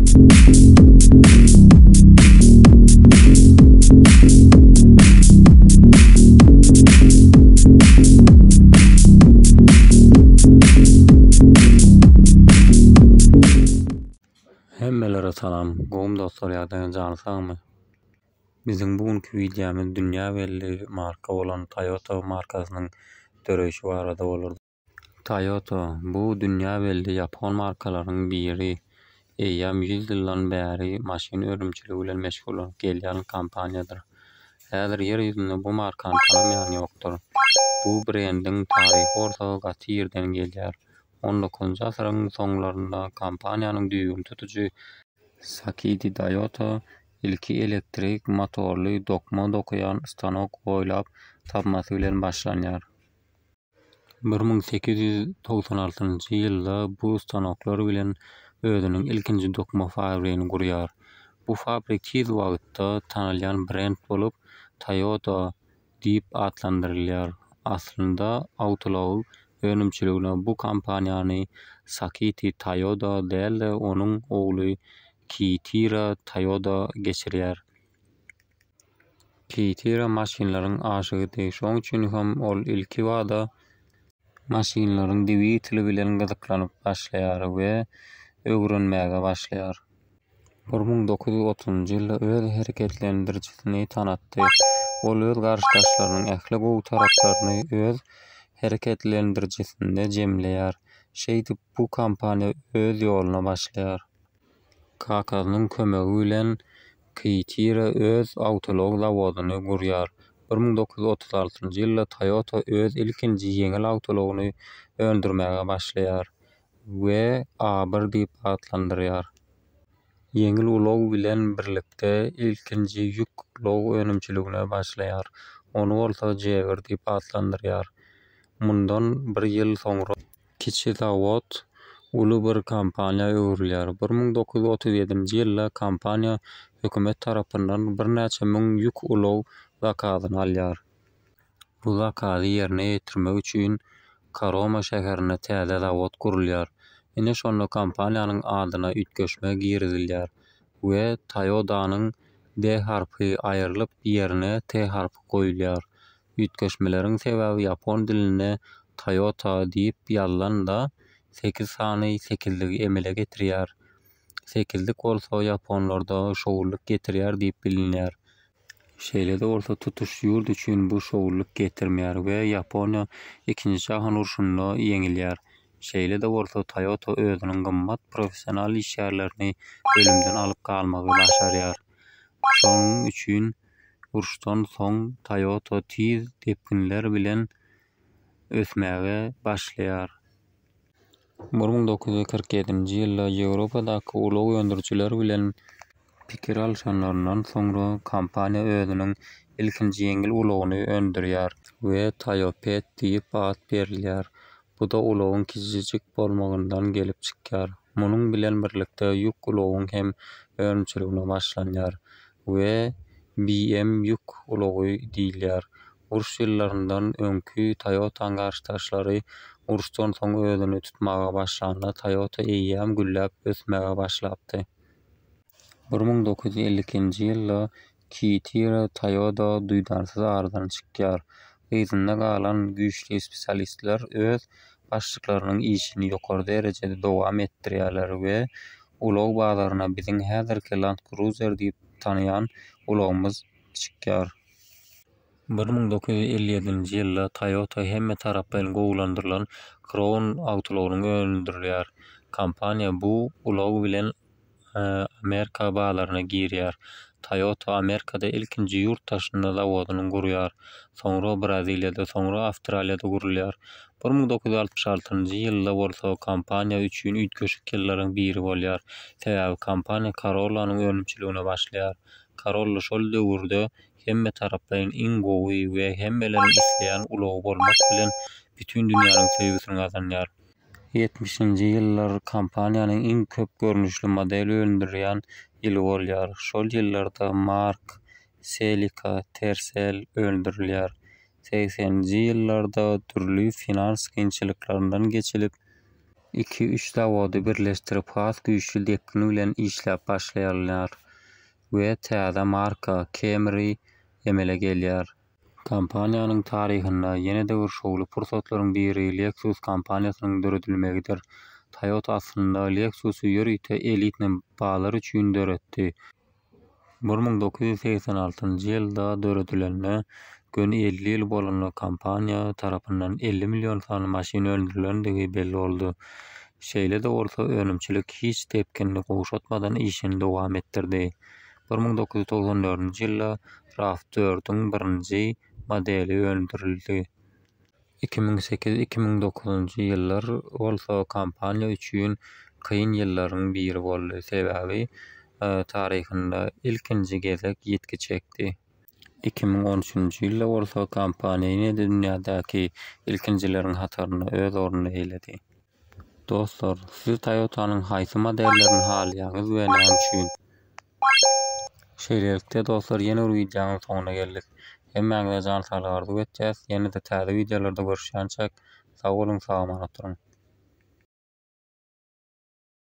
Hemmelere salam, gowum dostlar ýagdaýyny janysagmy? Biziň bugünkü wideomyz dünýä belli marka bolan Toyota markasynyň döreşi barada bolardy. Toyota bu dünýä belli ýapon markalarynyň biri. Eýýam 100 ýyldan bäri maşyn örümçiligi bilen meşgul bolup gelýän kompaniýadyr. Häzir ýer ýüzünde bu markany tanamaýan ýokdur. Bu brendiň taryhy orta gaty ýerden gelýär. 19-njy asyryň soňlarynda kompaniýanyň düýbüni tutujy Sakigi Toyota ilki elektrik motorly dokma dokuyan stanok boýlap tapmasy bilen başlanýar. 1896-njy ýylda bu stanoklar bilen özüniň ilkinji dokma fabrygyny gurýar. Bu fabrik tiz wagtda tanylýan brend bolup Toyota diýip adlandyrylýar. Aslynda awtology önümçiligine bu kompaniýany Sakigi Toyoda däl-de onuň ogly Kitara Toyoda geçirýär. Kitara maşynlaryň aşygy şoň üçin hem ol ilki wagda maşynlaryň diwitli bilen gyzyklanyp başlaýar we öwrenmäge başlaýar. 1930-njy ýylda öz hereketlendirjisini tanatdy. Ol öz garşdaşlarynyň ähli gowy taraplaryny öz hereketlendirjisinde jemleýär. Şeýdip bu kompaniýa öz ýoluna başlaýar. Kakazynyň kömegi bilen Kitara öz awtolog zawodyny gurýar. 1936-njy ýylda Toyota öz ilkinji ýeňil awtologyny öndürmäge başlaýar we A1 diýip adlandyrýar. Ýeňil ulog bilen birlikde ilkinji ýük ulog önümçiligine başlaýar. Onu bolsa Jaguar diýip adlandyrýar. Mundan bir ýyl soňra kiçi zawod uly bir kompaniýa öwrilýär. 1937-nji ýylda kompaniýa hökümet tarapyndan bir näçe müň ýük ulog zakatyny alýar. Bu zakaty ýerine ýetirmek üçin Karoma şäherine täze zawod gurulýar. Ine şonda kompaniýanyň adyna ütgeşme girizilýär we Toyotanyň D harpy aýrylyp ýerine T harpy goýulýar. Ütgeşmeleriň sebäbi ýapon diline Toyota diýip ýazylanda 8 sany 8-ligi emele getirýär. 8-lik bolsa ýaponlarda şowurlyk getirýär diýip bilinýär. Şeýle-de bolsa tutuş ýurt üçin bu şowurlyk getirmeýär we Ýaponiýa 2-nji Jahan uruşynda ýeňilýär. Şeýle-de bolsa Toyota özüniň gymmat professional işgärlerini ölümden alyp galmagy başarýar. Şonuň üçin uruşdan soň Toyota tiz tepkinler bilen ösmäge başlaýar. 1947-nji ýylda Ýewropadaky ulug öndürçiler bilen pikir alşanlaryndan soňra kompaniýa özüniň ilkinji ýeňil ulagyny öndürýär we Toyopet diýip ad berilýär. Bu da ulagyň kiçijik bolmagyndan gelip çykýar. Munuň bilen birlikde ýük ulagyň hem önümçiligine başlanýar we BM ýük ulagy diýilýär. Uruş ýyllaryndan öňkü Toyota garşdaşlary uruşdan soň özüni tutmaga başlanda Toyota eýýäm gülläp ösmäge başlapdy. 1952-nji ýylda Kitara Toyota duýdansyz aradan çykýar. Gyzynda galan güýçli spesialistler öz başlyklarynyň işini ýokary derejede dowam etdirýärler we ulog bazaryna biziň häzirki Land Cruiser diýip tanaýan ulagymyz çykýar. 1957-nji ýylda Toyota hemme tarap bilen gowulandyrylan Crown awtologyny öndürýär. Kompaniýa bu ulag bilen Amerika bazaryna girýär. Toyota Amerikada ilkinji ýurt taşynma zawodyny gurýar. Soňra Braziliýada, soňra Awstraliýada gurulýar. 1966-njy ýylda bolsa kompaniýa üçin ütgeşik ýyllaryň biri bolýar. Sebäbi kompaniýa Corolla'nyň önümçiligine başlaýar. Corolla şol döwürde hemme tarap bilen iň gowy we hemmelerin isleýän ulagy bolmak bilen bütün dünýäniň sevgisini gazanýar. 70-nji ýyllar kompaniýanyň iň köp görnüşli modeli öndürýän ýyly bolýar. Şol ýyllarda Mark, Celica, Tercel öndürilýär. 80-nji ýyllarda türlü finans kynçylyklaryndan geçilip 2-3 zawody birleşdirip has güýçli dekini bilen işläp başlaýarlar we täze marka Camry emele gelýär. Kompaniýanyň taryhynda ýene-de bir şowly pursatlaryň biri Lexus kompaniýasynyň döredilmegidir. Toyota aslynda Lexusy ýörüýte elitne balar üçin döretdi. 1986-njy ýylda döredilenine gön 50 ýyl bolan kompaniýa tarapyndan 50 million sany maşyna öldürilendigi belli boldy. Şeýle de bolsa önümçilik hiç tepkinini gowşatmadan işini dowam etdirdi. 1994-nji ýylda RAV4-üň birinji modeli öldürildi. 2008-2009-njy ýyllar bolsa kompaniýa üçin kyn ýyllaryň biri boldy. Sebäbi taryhynda ilkinji gezek ýetki çekdi. 2013-njy ýylda bolsa kompaniýa ýene-de dünýädäki ilkinjileriň hataryna öz ornuny eýledi. Dostlar, siz Toyotanyň haýsy modellerini halýaňyz we näme üçin? Şeýlelikde dostlar, ýene bir wideoň soňuna geldik. Hemmäňize jan saglyk arzu etjäs. Ýene-de täze wideolarda görüşýänçek sag bolun, salamat durun.